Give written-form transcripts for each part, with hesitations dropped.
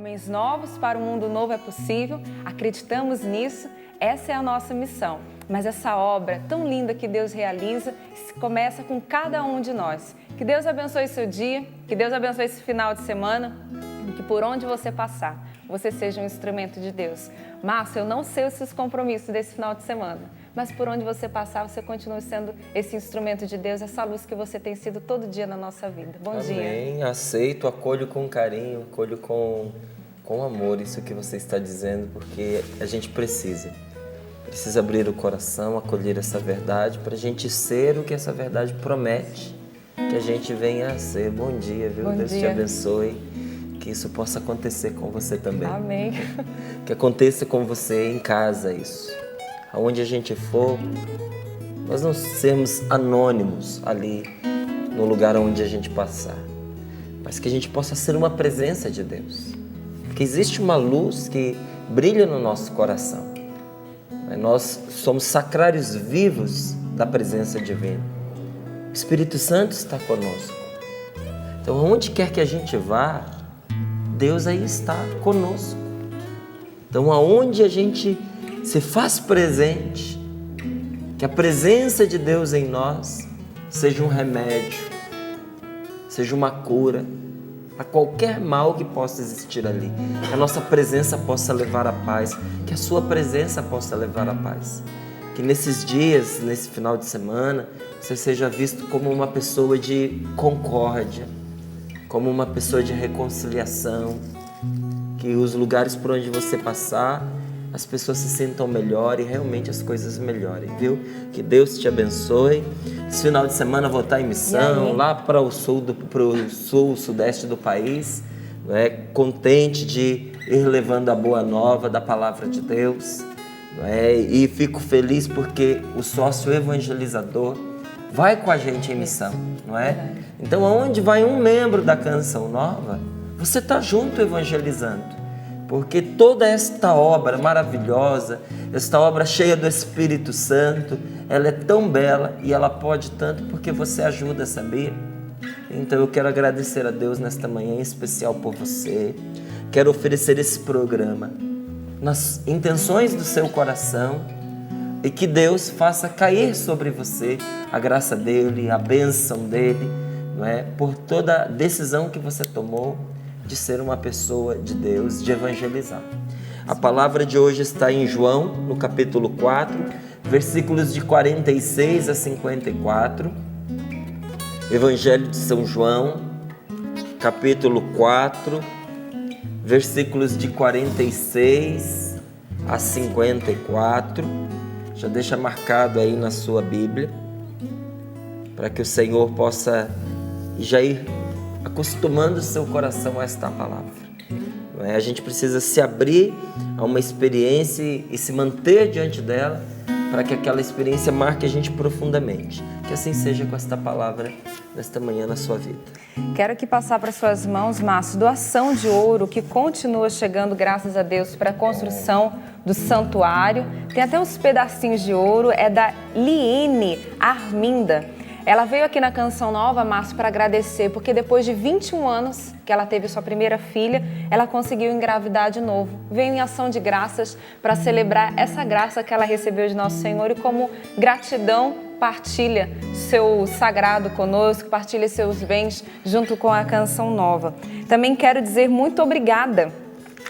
Homens novos para um mundo novo é possível, acreditamos nisso, essa é a nossa missão. Mas essa obra tão linda que Deus realiza começa com cada um de nós. Que Deus abençoe seu dia, que Deus abençoe esse final de semana, que por onde você passar, você seja um instrumento de Deus. Márcio, eu não sei os seus compromissos desse final de semana, mas por onde você passar, você continua sendo esse instrumento de Deus, essa luz que você tem sido todo dia na nossa vida. Bom dia. Amém. Aceito, acolho com carinho, acolho com amor isso que você está dizendo, porque a gente precisa abrir o coração, acolher essa verdade, para a gente ser o que essa verdade promete, que a gente venha a ser. Bom dia, viu? Bom Deus dia. te abençoe, que isso possa acontecer com você também. Amém. Que aconteça com você em casa isso. Aonde a gente for, nós não sermos anônimos ali no lugar onde a gente passar, mas que a gente possa ser uma presença de Deus. Porque existe uma luz que brilha no nosso coração. Nós somos sacrários vivos da presença divina. O Espírito Santo está conosco. Então, onde quer que a gente vá, Deus aí está conosco. Então, aonde a gente se faz presente, que a presença de Deus em nós seja um remédio, seja uma cura a qualquer mal que possa existir ali. Que a nossa presença possa levar a paz, que a sua presença possa levar a paz. Que nesses dias, nesse final de semana, você seja visto como uma pessoa de concórdia, como uma pessoa de reconciliação, que os lugares por onde você passar, as pessoas se sintam melhor e realmente as coisas melhorem, viu? Que Deus te abençoe. Esse final de semana vou estar em missão, lá para o sul, sudeste do país, contente de ir levando a boa nova da palavra de Deus, e fico feliz porque o sócio evangelizador vai com a gente em missão, não é? Então, aonde vai um membro da Canção Nova, você está junto evangelizando. Porque toda esta obra maravilhosa, esta obra cheia do Espírito Santo, ela é tão bela e ela pode tanto porque você ajuda, sabia? Então eu quero agradecer a Deus nesta manhã, em especial por você. Quero oferecer esse programa nas intenções do seu coração e que Deus faça cair sobre você a graça dEle, a bênção dEle, não é? Por toda a decisão que você tomou de ser uma pessoa de Deus, de evangelizar. A palavra de hoje está em João, no capítulo 4, versículos de 46 a 54. Evangelho de São João, capítulo 4, versículos de 46 a 54. Já deixa marcado aí na sua Bíblia, para que o Senhor possa já ir acostumando o seu coração a esta palavra. A gente precisa se abrir a uma experiência e se manter diante dela para que aquela experiência marque a gente profundamente. Que assim seja com esta palavra nesta manhã na sua vida. Quero aqui passar para suas mãos, Márcio, doação de ouro que continua chegando, graças a Deus, para a construção do santuário. Tem até uns pedacinhos de ouro, é da Liene Arminda. Ela veio aqui na Canção Nova, Márcio, para agradecer, porque depois de 21 anos que ela teve sua primeira filha, ela conseguiu engravidar de novo. Veio em ação de graças para celebrar essa graça que ela recebeu de Nosso Senhor e como gratidão partilha seu sagrado conosco, partilha seus bens junto com a Canção Nova. Também quero dizer muito obrigada,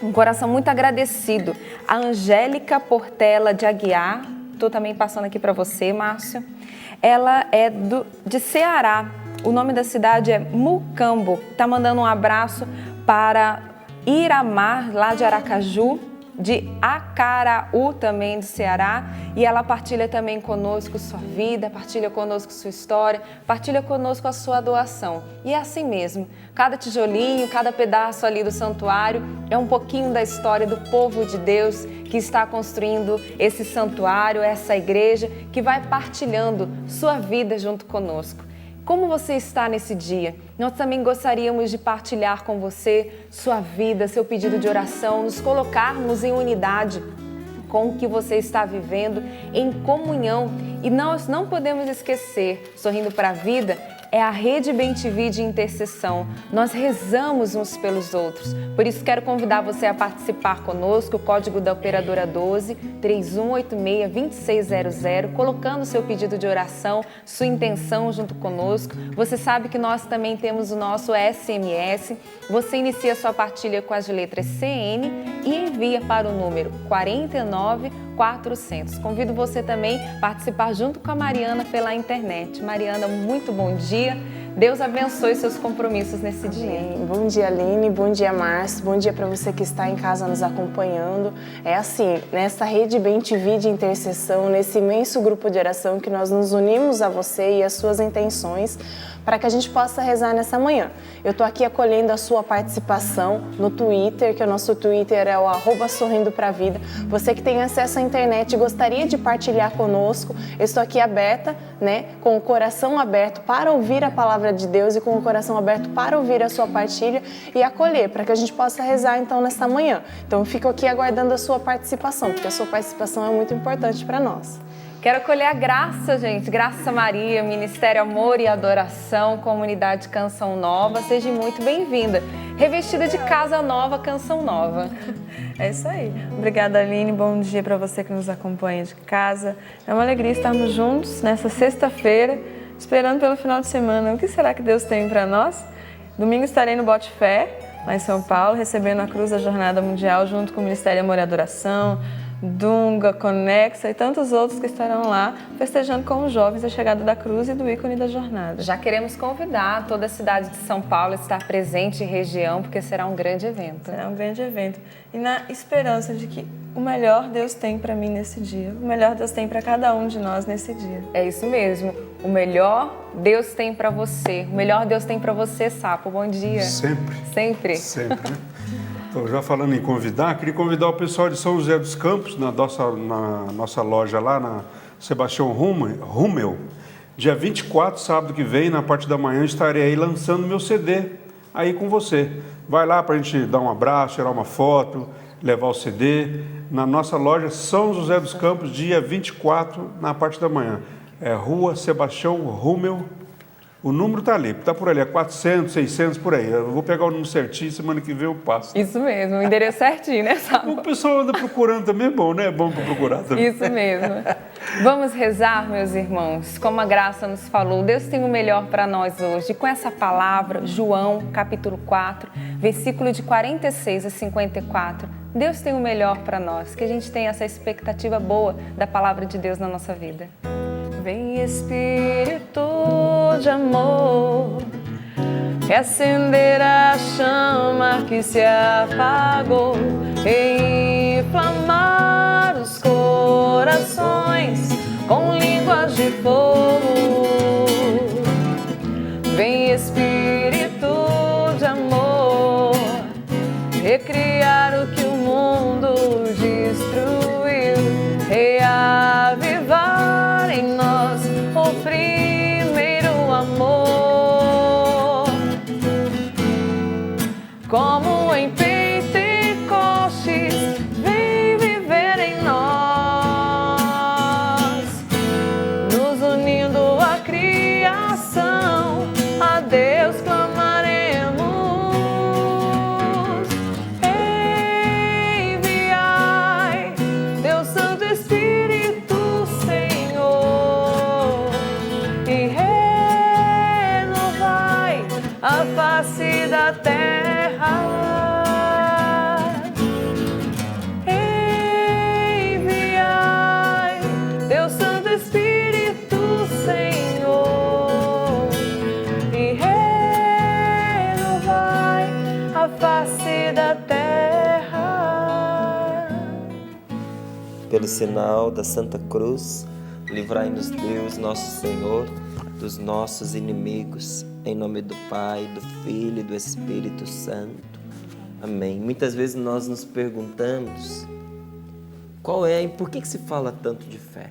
um coração muito agradecido, a Angélica Portela de Aguiar. Estou também passando aqui para você, Márcio. Ela é de Ceará, o nome da cidade é Mucambo. Está mandando um abraço para Iramar, lá de Aracaju, de Acaraú, também de Ceará. E ela partilha também conosco sua vida, partilha conosco sua história, partilha conosco a sua doação. E é assim mesmo, cada tijolinho, cada pedaço ali do santuário é um pouquinho da história do povo de Deus que está construindo esse santuário, essa igreja, que vai partilhando sua vida junto conosco. Como você está nesse dia? Nós também gostaríamos de partilhar com você sua vida, seu pedido de oração, nos colocarmos em unidade com o que você está vivendo, em comunhão. E nós não podemos esquecer, sorrindo para a vida, é a Rede Bem-TV de intercessão. Nós rezamos uns pelos outros. Por isso quero convidar você a participar conosco, o código da operadora 12 3186-2600, colocando seu pedido de oração, sua intenção junto conosco. Você sabe que nós também temos o nosso SMS. Você inicia sua partilha com as letras CN e envia para o número 49400. Convido você também a participar junto com a Mariana pela internet. Mariana, muito bom dia. Deus abençoe seus compromissos nesse dia. Bom dia, Aline. Bom dia, Márcio. Bom dia para você que está em casa nos acompanhando. É assim, nessa Rede Bem-TV de intercessão, nesse imenso grupo de oração que nós nos unimos a você e as suas intenções para que a gente possa rezar nessa manhã. Eu estou aqui acolhendo a sua participação no Twitter, que o nosso Twitter é o @sorrindopravida. Você que tem acesso à internet e gostaria de partilhar conosco, eu estou aqui aberta, com o coração aberto para ouvir a palavra de Deus e com o coração aberto para ouvir a sua partilha e acolher, para que a gente possa rezar então nessa manhã. Então eu fico aqui aguardando a sua participação, porque a sua participação é muito importante para nós. Quero acolher a Graça, gente. Graça Maria, Ministério Amor e Adoração, Comunidade Canção Nova. Seja muito bem-vinda. Revestida de Casa Nova, Canção Nova. É isso aí. Obrigada, Aline. Bom dia para você que nos acompanha de casa. É uma alegria estarmos juntos nessa sexta-feira, esperando pelo final de semana. O que será que Deus tem para nós? Domingo estarei no Bote Fé, lá em São Paulo, recebendo a Cruz da Jornada Mundial junto com o Ministério Amor e Adoração, Dunga, Conexa e tantos outros que estarão lá festejando com os jovens a chegada da cruz e do ícone da jornada. Já queremos convidar toda a cidade de São Paulo a estar presente em região, porque será um grande evento. Será um grande evento. E na esperança de que o melhor Deus tem para mim nesse dia, o melhor Deus tem para cada um de nós nesse dia. É isso mesmo. O melhor Deus tem para você. O melhor Deus tem para você, Sapo. Bom dia. Sempre. Sempre. Sempre, né? Então, já falando em convidar, queria convidar o pessoal de São José dos Campos, na nossa loja lá, na Sebastião Rummel. Dia 24, sábado que vem, na parte da manhã, estarei aí lançando meu CD aí com você. Vai lá para a gente dar um abraço, tirar uma foto, levar o CD. Na nossa loja São José dos Campos, dia 24, na parte da manhã. É Rua Sebastião Rummel. O número está ali, está por ali, é 400, 600, por aí. Eu vou pegar o número certinho, semana que vem eu passo. Isso mesmo, o endereço certinho, né, Sapo? O pessoal anda procurando também, é bom, né? É bom para procurar também. Isso mesmo. Vamos rezar, meus irmãos. Como a Graça nos falou, Deus tem o melhor para nós hoje. E com essa palavra, João, capítulo 4, versículo de 46 a 54, Deus tem o melhor para nós. Que a gente tenha essa expectativa boa da palavra de Deus na nossa vida. Vem Espírito de amor, reacender a chama que se apagou e inflamar os corações com línguas de fogo. Vem Espírito de amor, recriar o que o mundo destruiu, reavivar em nós o primeiro amor. Como em Pentecostes, vem viver em nós, nos unindo à criação, a Deus clamaremos. Enviai Deus Santo Espírito, Senhor, e renovai a face da terra. Enviai Deus Santo Espírito, Senhor, e renovai a face da terra. Pelo sinal da Santa Cruz, livrai-nos Deus, nosso Senhor, dos nossos inimigos. Em nome do Pai, do Filho e do Espírito Santo. Amém. Muitas vezes nós nos perguntamos por que se fala tanto de fé?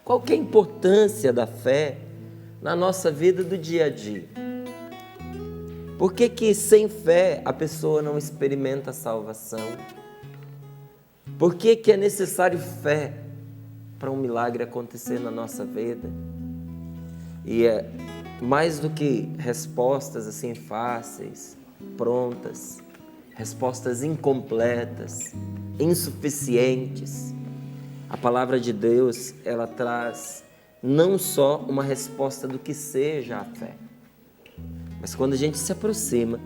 Qual que é a importância da fé na nossa vida do dia a dia? Por que sem fé a pessoa não experimenta a salvação? Por que é necessário fé para um milagre acontecer na nossa vida? E mais do que respostas assim fáceis, prontas, respostas incompletas, insuficientes, a palavra de Deus, ela traz não só uma resposta do que seja a fé, mas quando a gente se aproxima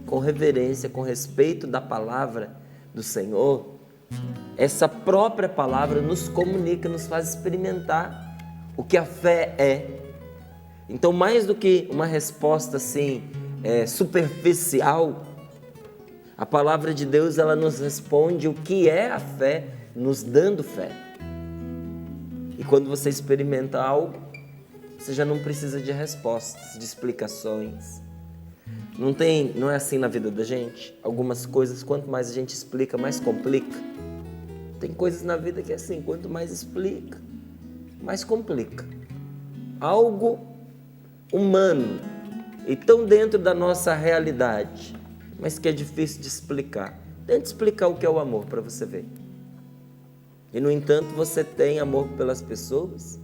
com reverência, com respeito da palavra do Senhor, essa própria palavra nos comunica, nos faz experimentar o que a fé é. Então, mais do que uma resposta assim, superficial, a palavra de Deus, ela nos responde o que é a fé, nos dando fé. E quando você experimenta algo, você já não precisa de respostas, de explicações. Não é assim na vida da gente? Algumas coisas, quanto mais a gente explica, mais complica. Tem coisas na vida que é assim, quanto mais explica, mais complica. Algo humano e tão dentro da nossa realidade, mas que é difícil de explicar. Tente explicar o que é o amor para você ver. E, no entanto, você tem amor pelas pessoas,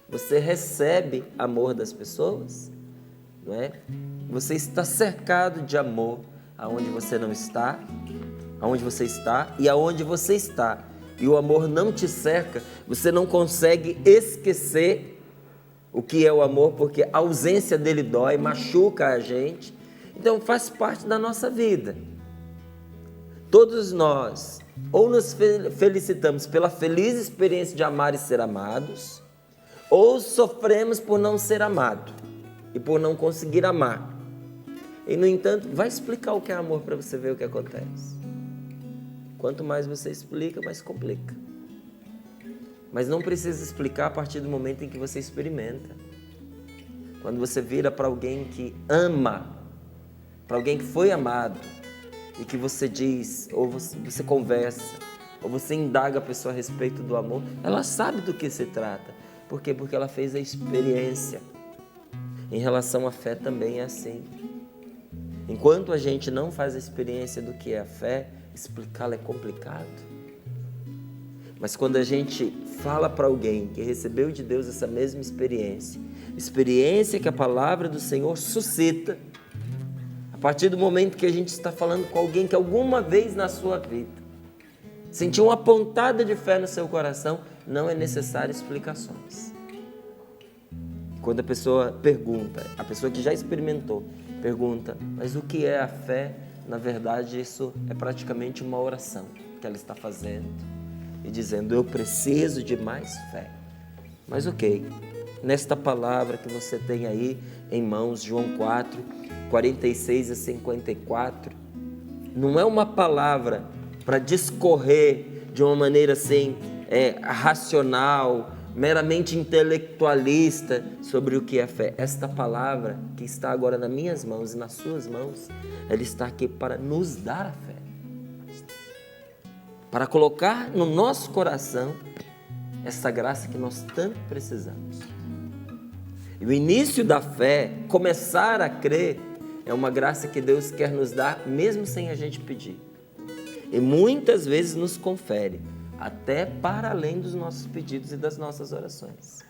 você recebe amor das pessoas, não é? Você está cercado de amor aonde você não está, aonde você está e aonde você está. E o amor não te cerca, você não consegue esquecer o que é o amor, porque a ausência dele dói, machuca a gente. Então faz parte da nossa vida. Todos nós ou nos felicitamos pela feliz experiência de amar e ser amados, ou sofremos por não ser amado e por não conseguir amar. E, no entanto, vai explicar o que é amor para você ver o que acontece. Quanto mais você explica, mais complica. Mas não precisa explicar a partir do momento em que você experimenta. Quando você vira para alguém que ama, para alguém que foi amado, e que você diz, ou você conversa, ou você indaga a pessoa a respeito do amor, ela sabe do que se trata. Por quê? Porque ela fez a experiência. Em relação à fé também é assim. Enquanto a gente não faz a experiência do que é a fé, explicá-la é complicado. Mas quando a gente fala para alguém que recebeu de Deus essa mesma experiência que a palavra do Senhor suscita, a partir do momento que a gente está falando com alguém que alguma vez na sua vida sentiu uma pontada de fé no seu coração, não é necessário explicações. Quando a pessoa pergunta, a pessoa que já experimentou, pergunta, mas o que é a fé? Na verdade, isso é praticamente uma oração que ela está fazendo e dizendo, eu preciso de mais fé. Mas ok, nesta palavra que você tem aí em mãos, João 4, 46 a 54, não é uma palavra para discorrer de uma maneira assim, racional, meramente intelectualista sobre o que é fé. Esta palavra que está agora nas minhas mãos e nas suas mãos, ela está aqui para nos dar a fé. Para colocar no nosso coração essa graça que nós tanto precisamos. E o início da fé, começar a crer, é uma graça que Deus quer nos dar mesmo sem a gente pedir. E muitas vezes nos confere, até para além dos nossos pedidos e das nossas orações.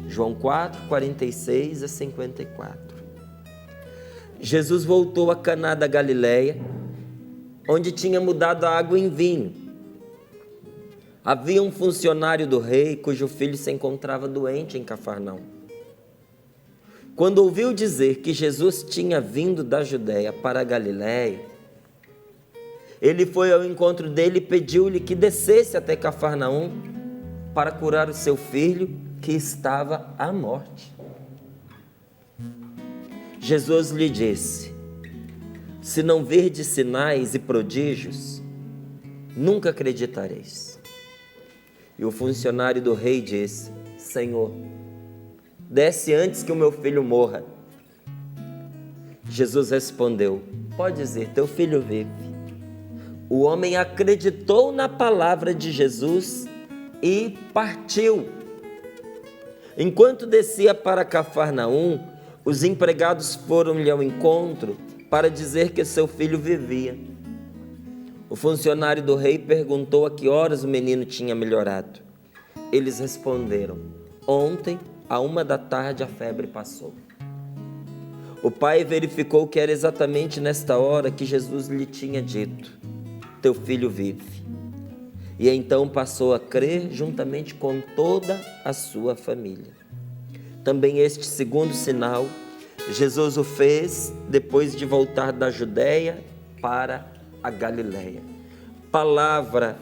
João 4, 46 a 54. Jesus voltou a Caná da Galileia, onde tinha mudado a água em vinho. Havia um funcionário do rei, cujo filho se encontrava doente em Cafarnaum. Quando ouviu dizer que Jesus tinha vindo da Judeia para a Galileia, ele foi ao encontro dele e pediu-lhe que descesse até Cafarnaum para curar o seu filho, que estava à morte. Jesus lhe disse, se não virdes sinais e prodígios, nunca acreditareis. E o funcionário do rei disse, Senhor, desce antes que o meu filho morra. Jesus respondeu, podes ir, teu filho vive. O homem acreditou na palavra de Jesus e partiu. Enquanto descia para Cafarnaum, os empregados foram-lhe ao encontro para dizer que seu filho vivia. O funcionário do rei perguntou a que horas o menino tinha melhorado. Eles responderam, ontem, à 1 da tarde, a febre passou. o pai verificou que era exatamente nesta hora que Jesus lhe tinha dito: teu filho vive. E então passou a crer juntamente com toda a sua família. Também este segundo sinal, Jesus o fez depois de voltar da Judéia para a Galileia. Palavra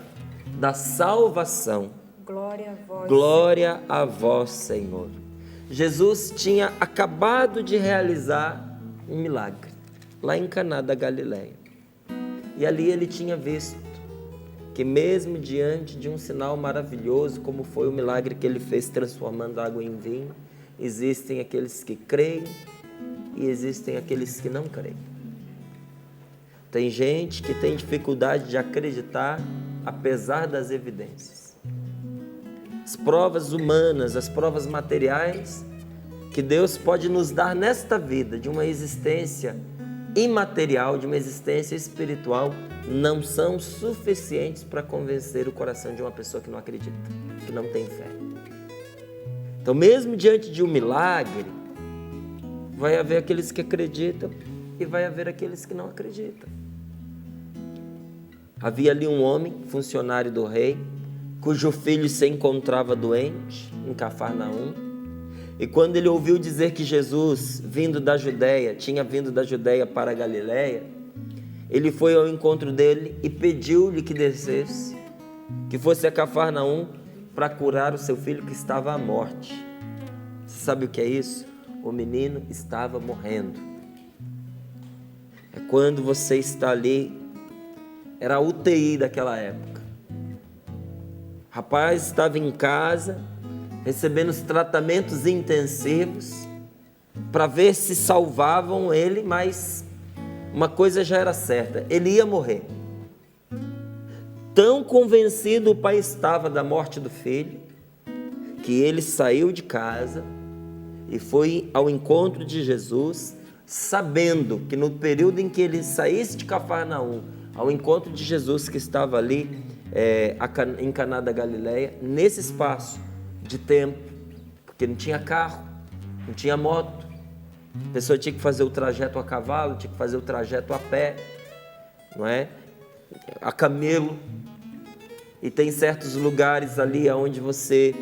da salvação. Glória a vós, Senhor. Jesus tinha acabado de realizar um milagre lá em Caná da Galileia. E ali ele tinha visto que mesmo diante de um sinal maravilhoso, como foi o milagre que ele fez transformando água em vinho, existem aqueles que creem e existem aqueles que não creem. Tem gente que tem dificuldade de acreditar apesar das evidências. As provas humanas, as provas materiais que Deus pode nos dar nesta vida, de uma existência imaterial, de uma existência espiritual, não são suficientes para convencer o coração de uma pessoa que não acredita, que não tem fé. Então, mesmo diante de um milagre, vai haver aqueles que acreditam e vai haver aqueles que não acreditam. Havia ali um homem, funcionário do rei, cujo filho se encontrava doente em Cafarnaum. E quando ele ouviu dizer que Jesus, tinha vindo da Judéia para a Galileia, ele foi ao encontro dele e pediu-lhe que descesse, que fosse a Cafarnaum para curar o seu filho que estava à morte. Você sabe o que é isso? O menino estava morrendo. É quando você está ali, era a UTI daquela época. O rapaz estava em casa, recebendo os tratamentos intensivos, para ver se salvavam ele, mas uma coisa já era certa, ele ia morrer. Tão convencido o pai estava da morte do filho, que ele saiu de casa e foi ao encontro de Jesus, sabendo que no período em que ele saísse de Cafarnaum, ao encontro de Jesus que estava ali em Caná da Galileia, nesse espaço de tempo, porque não tinha carro, não tinha moto, a pessoa tinha que fazer o trajeto a cavalo, tinha que fazer o trajeto a pé, não é? A camelo. E tem certos lugares ali onde você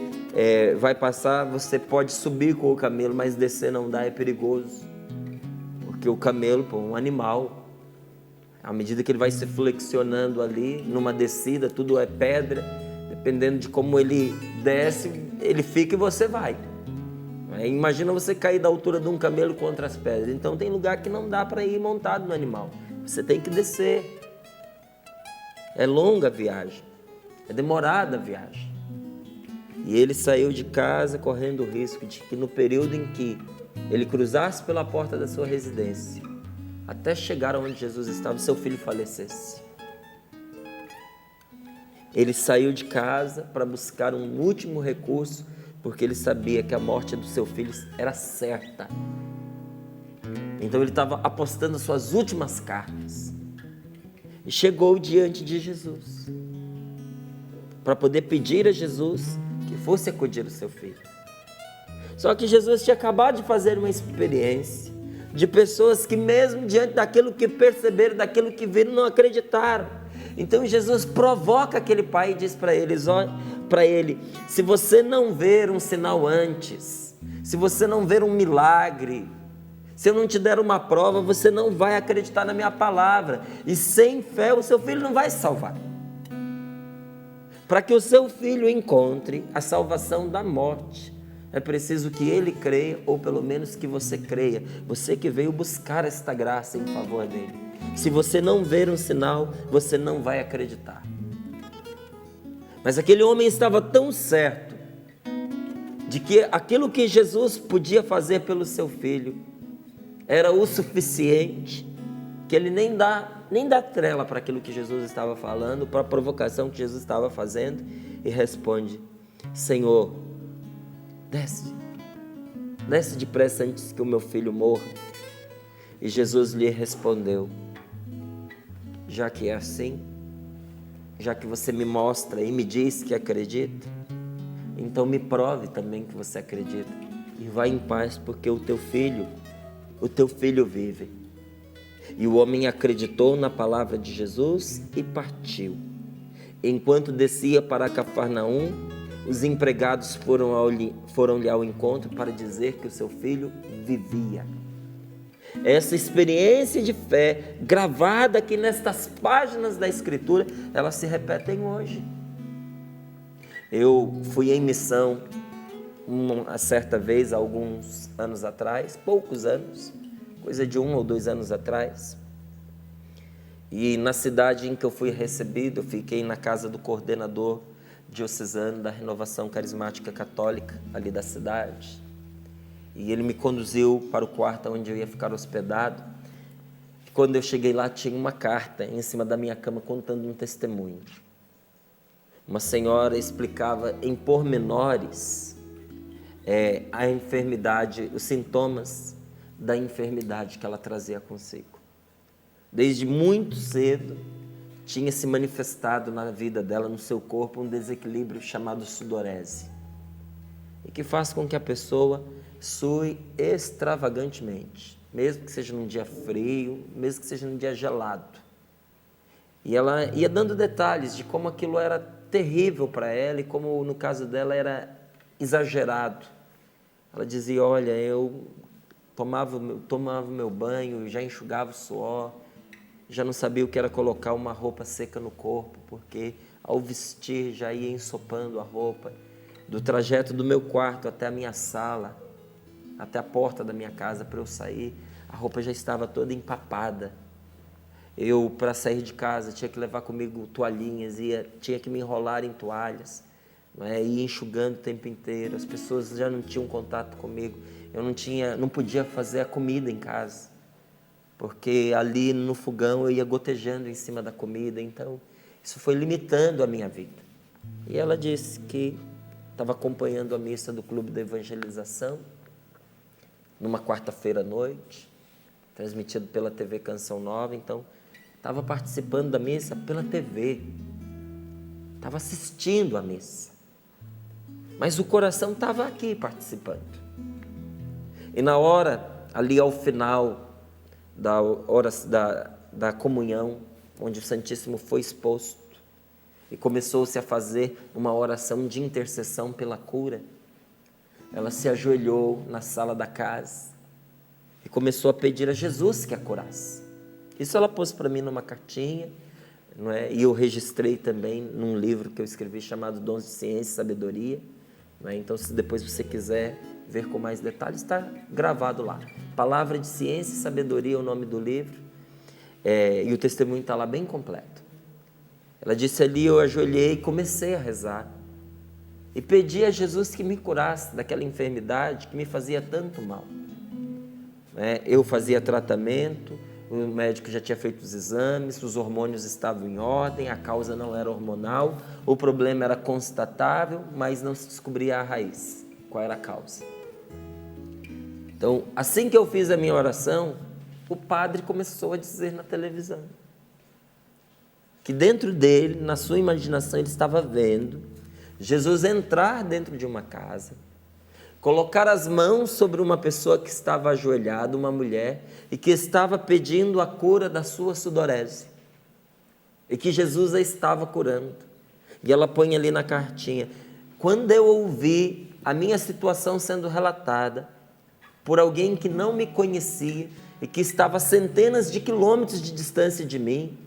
vai passar, você pode subir com o camelo, mas descer não dá, é perigoso. Porque o camelo, um animal, à medida que ele vai se flexionando ali, numa descida, tudo é pedra, dependendo de como ele desce, ele fica e você vai. Imagina você cair da altura de um camelo contra as pedras. Então tem lugar que não dá para ir montado no animal. Você tem que descer. É longa a viagem. É demorada a viagem. E ele saiu de casa correndo o risco de que no período em que ele cruzasse pela porta da sua residência, até chegar onde Jesus estava, seu filho falecesse. Ele saiu de casa para buscar um último recurso, porque ele sabia que a morte do seu filho era certa. Então ele estava apostando suas últimas cartas. E chegou diante de Jesus, para poder pedir a Jesus que fosse acudir o seu filho. Só que Jesus tinha acabado de fazer uma experiência de pessoas que mesmo diante daquilo que perceberam, daquilo que viram, não acreditaram. Então Jesus provoca aquele pai e diz para ele, se você não ver um sinal antes, se você não ver um milagre, se eu não te der uma prova, você não vai acreditar na minha palavra. E sem fé o seu filho não vai se salvar. Para que o seu filho encontre a salvação da morte, é preciso que ele creia, ou pelo menos que você creia. Você que veio buscar esta graça em favor dele. Se você não ver um sinal, você não vai acreditar. Mas aquele homem estava tão certo de que aquilo que Jesus podia fazer pelo seu filho era o suficiente, que ele nem dá trela para aquilo que Jesus estava falando, para a provocação que Jesus estava fazendo, e responde: Senhor, desce depressa antes que o meu filho morra. E Jesus lhe respondeu: já que é assim, já que você me mostra e me diz que acredita, então me prove também que você acredita, e vai em paz, porque o teu filho o teu filho vive. E o homem acreditou na palavra de Jesus e partiu. Enquanto descia para Cafarnaum, os empregados foram-lhe ao encontro para dizer que o seu filho vivia. Essa experiência de fé, gravada aqui nestas páginas da Escritura, elas se repetem hoje. Eu fui em missão uma certa vez, alguns anos atrás, poucos anos, coisa de 1 ou 2 anos atrás. E na cidade em que eu fui recebido, eu fiquei na casa do coordenador diocesano da Renovação Carismática Católica, ali da cidade. E ele me conduziu para o quarto onde eu ia ficar hospedado. E quando eu cheguei lá, tinha uma carta em cima da minha cama contando um testemunho. Uma senhora explicava em pormenores a enfermidade, os sintomas da enfermidade que ela trazia consigo. Desde muito cedo, tinha se manifestado na vida dela, no seu corpo, um desequilíbrio chamado sudorese, e que faz com que a pessoa sue extravagantemente, mesmo que seja num dia frio, mesmo que seja num dia gelado. E ela ia dando detalhes de como aquilo era terrível para ela e como, no caso dela, era exagerado. Ela dizia, olha, eu tomava meu banho, já enxugava o suor, já não sabia o que era colocar uma roupa seca no corpo, porque ao vestir já ia ensopando a roupa. Do trajeto do meu quarto até a minha sala, até a porta da minha casa para eu sair, a roupa já estava toda empapada. Eu, para sair de casa, tinha que levar comigo toalhinhas, tinha que me enrolar em toalhas, ia enxugando o tempo inteiro. As pessoas já não tinham contato comigo. Eu não podia fazer a comida em casa, porque ali no fogão eu ia gotejando em cima da comida. Então, isso foi limitando a minha vida. E ela disse que estava acompanhando a missa do Clube da Evangelização, numa quarta-feira à noite, transmitido pela TV Canção Nova. Então, estava participando da missa pela TV, estava assistindo a missa, mas o coração estava aqui participando. E na hora, ali ao final da comunhão, onde o Santíssimo foi exposto, e começou-se a fazer uma oração de intercessão pela cura, ela se ajoelhou na sala da casa e começou a pedir a Jesus que a curasse. Isso ela pôs para mim numa cartinha, não é? E eu registrei também num livro que eu escrevi chamado Dons de Ciência e Sabedoria. Não é? Então, se depois você quiser ver com mais detalhes, está gravado lá. Palavra de Ciência e Sabedoria é o nome do livro, e o testemunho está lá bem completo. Ela disse ali, eu ajoelhei e comecei a rezar. E pedi a Jesus que me curasse daquela enfermidade que me fazia tanto mal. Eu fazia tratamento, o médico já tinha feito os exames, os hormônios estavam em ordem, a causa não era hormonal, o problema era constatável, mas não se descobria a raiz, qual era a causa. Então, assim que eu fiz a minha oração, o padre começou a dizer na televisão que dentro dele, na sua imaginação, ele estava vendo Jesus entrar dentro de uma casa, colocar as mãos sobre uma pessoa que estava ajoelhada, uma mulher, e que estava pedindo a cura da sua sudorese, e que Jesus a estava curando. E ela põe ali na cartinha, quando eu ouvi a minha situação sendo relatada por alguém que não me conhecia e que estava a centenas de quilômetros de distância de mim,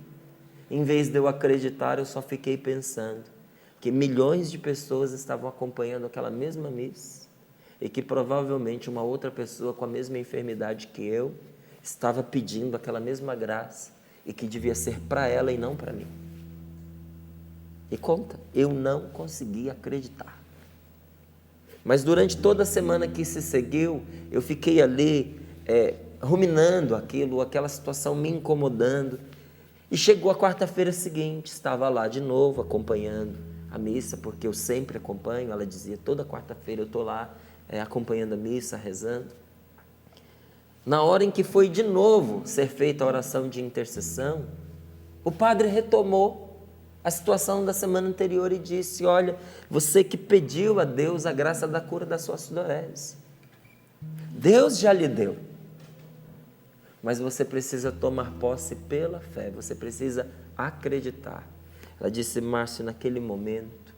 em vez de eu acreditar, eu só fiquei pensando que milhões de pessoas estavam acompanhando aquela mesma missa, e que provavelmente uma outra pessoa com a mesma enfermidade que eu estava pedindo aquela mesma graça e que devia ser para ela e não para mim. E conta, eu não consegui acreditar. Mas durante toda a semana que se seguiu, eu fiquei ali ruminando aquela situação me incomodando. E chegou a quarta-feira seguinte, estava lá de novo acompanhando a missa, porque eu sempre acompanho, ela dizia, toda quarta-feira eu estou lá, acompanhando a missa, rezando. Na hora em que foi de novo ser feita a oração de intercessão, o padre retomou a situação da semana anterior e disse, olha, você que pediu a Deus a graça da cura da sua sudorese, Deus já lhe deu. mas você precisa tomar posse pela fé, você precisa acreditar. Ela disse: Márcio, naquele momento,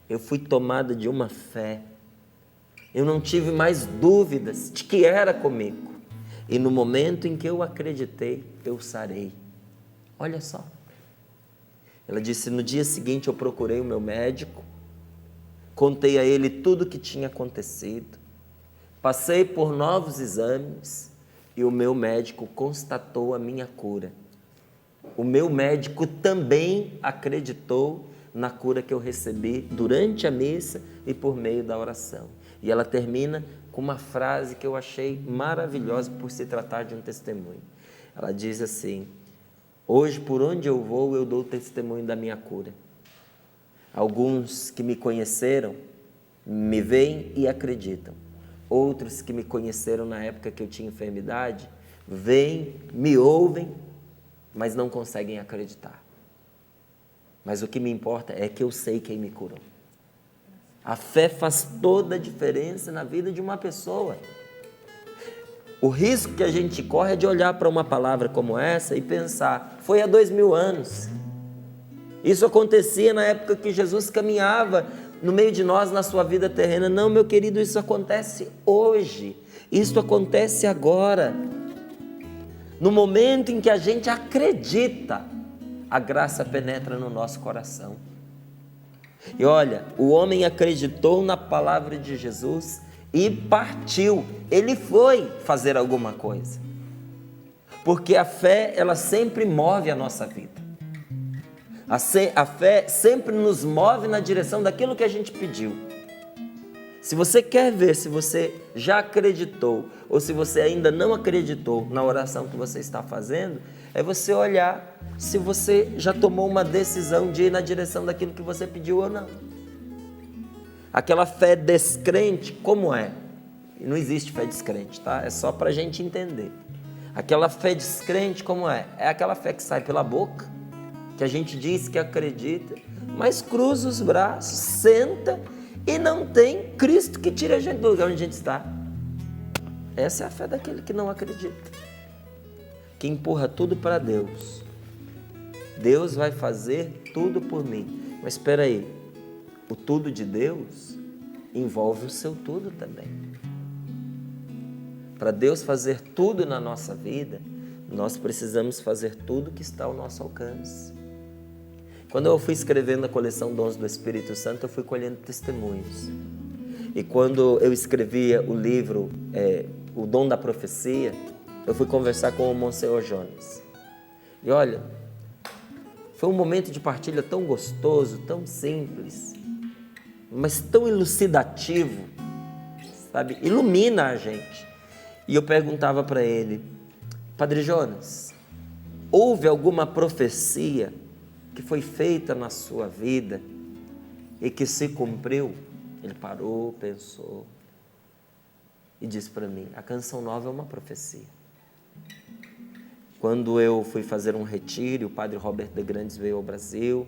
eu fui tomada de uma fé, eu não tive mais dúvidas de que era comigo, e no momento em que eu acreditei, eu sarei. Olha só. Ela disse: no dia seguinte eu procurei o meu médico, contei a ele tudo o que tinha acontecido, passei por novos exames e o meu médico constatou a minha cura. O meu médico também acreditou na cura que eu recebi durante a missa e por meio da oração. E ela termina com uma frase que eu achei maravilhosa por se tratar de um testemunho. Ela diz assim: hoje, por onde eu vou, eu dou testemunho da minha cura. Alguns que me conheceram me veem e acreditam. Outros que me conheceram na época que eu tinha enfermidade, veem, me ouvem, mas não conseguem acreditar. Mas o que me importa é que eu sei quem me curou. A fé faz toda a diferença na vida de uma pessoa. O risco que a gente corre é de olhar para uma palavra como essa e pensar: foi há 2000 anos. Isso acontecia na época que Jesus caminhava no meio de nós na sua vida terrena. Não, meu querido, isso acontece hoje. Isso acontece agora. No momento em que a gente acredita, a graça penetra no nosso coração. E olha, o homem acreditou na palavra de Jesus e partiu. Ele foi fazer alguma coisa. Porque a fé, ela sempre move a nossa vida. A fé sempre nos move na direção daquilo que a gente pediu. Se você quer ver se você já acreditou ou se você ainda não acreditou na oração que você está fazendo, é você olhar se você já tomou uma decisão de ir na direção daquilo que você pediu ou não. Aquela fé descrente, como é? Não existe fé descrente, tá? É só para a gente entender. Aquela fé descrente, como é? É aquela fé que sai pela boca, que a gente diz que acredita, mas cruza os braços, senta e não tem Cristo que tire a gente do lugar onde a gente está. Essa é a fé daquele que não acredita, que empurra tudo para Deus. Deus vai fazer tudo por mim. Mas espera aí, o tudo de Deus envolve o seu tudo também. Para Deus fazer tudo na nossa vida, nós precisamos fazer tudo que está ao nosso alcance. Quando eu fui escrevendo a coleção Dons do Espírito Santo, eu fui colhendo testemunhos. E quando eu escrevia o livro O Dom da Profecia, eu fui conversar com o Monsenhor Jones. E olha, foi um momento de partilha tão gostoso, tão simples, mas tão elucidativo, sabe? Ilumina a gente. E eu perguntava para ele: Padre Jonas, houve alguma profecia que foi feita na sua vida e que se cumpriu? Ele parou, pensou e disse para mim: a Canção Nova é uma profecia. Quando eu fui fazer um retiro, o padre Roberto de Grandes veio ao Brasil,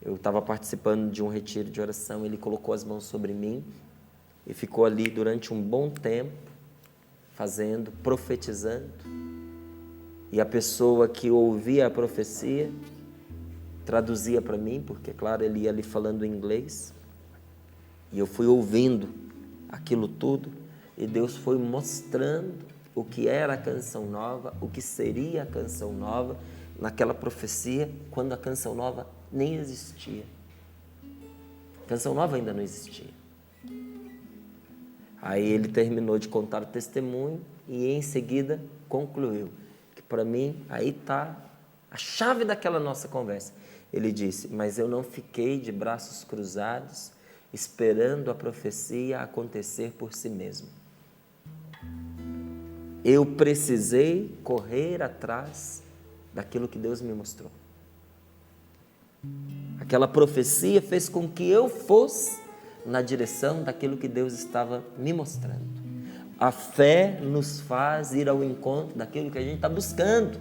eu estava participando de um retiro de oração, ele colocou as mãos sobre mim e ficou ali durante um bom tempo, fazendo, profetizando. E a pessoa que ouvia a profecia traduzia para mim, porque, claro, ele ia ali falando inglês. E eu fui ouvindo aquilo tudo, e Deus foi mostrando o que era a Canção Nova, o que seria a Canção Nova, naquela profecia, quando a Canção Nova nem existia. A Canção Nova ainda não existia. Aí ele terminou de contar o testemunho e em seguida concluiu que para mim aí está a chave daquela nossa conversa. Ele disse: mas eu não fiquei de braços cruzados esperando a profecia acontecer por si mesmo. Eu precisei correr atrás daquilo que Deus me mostrou. Aquela profecia fez com que eu fosse na direção daquilo que Deus estava me mostrando. A fé nos faz ir ao encontro daquilo que a gente está buscando.